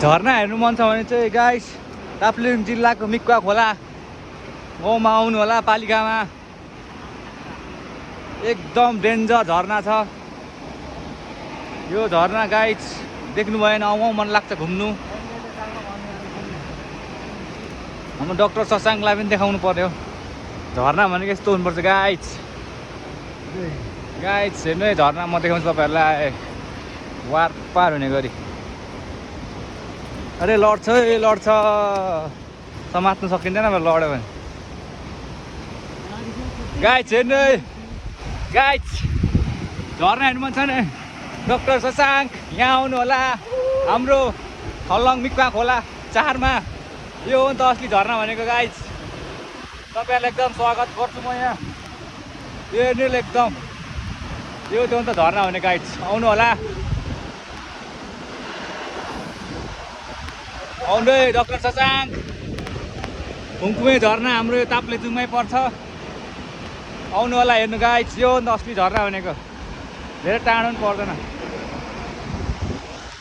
झरना हेर्नु मन छ भने चाहिँ गाइस ताप्लेजुङ जिल्लाको मिक्वा खोला गाउँमा आउनु होला पालिकामा एकदम डेन्जर झरना छ यो झरना गाइस देख्नु भएन आउँ मन लाग्छ घुम्नु हाम्रो डाक्टर शशाङ्कलाई पनि देखाउनु पर्यो झरना भनेको यस्तो हुनुपर्छ गाइस हेर्नु है झरना म देखाउँछु तपाईँहरूलाई वार पार हुने गरी अरे लड्छ है लड्छ समात्नु सकिँदैन लड्यो भने गाइस हेर्नु है गाइस झरना हेर्नु मन छ नि डाक्टर शशाङ्क यहाँ आउनु होला हाम्रो खल्लङ मिक्वा खोला 4 मा यो हो नि त असली झरना भनेको गाइस तपाईँहरूलाई एकदम स्वागत गर्छु म यहाँ हेर्नु एकदम यो हो नि त झरना भने गाइस आउनु होला आउनु है डाक्टर शशाङ्क खुङखुमे झरना हाम्रो यो ताप्लेजुङमै पर्छ आउनु होला हेर्नु गाइस यो हो नि त असली झरना भनेको धेरै टाढो पनि पर्दैन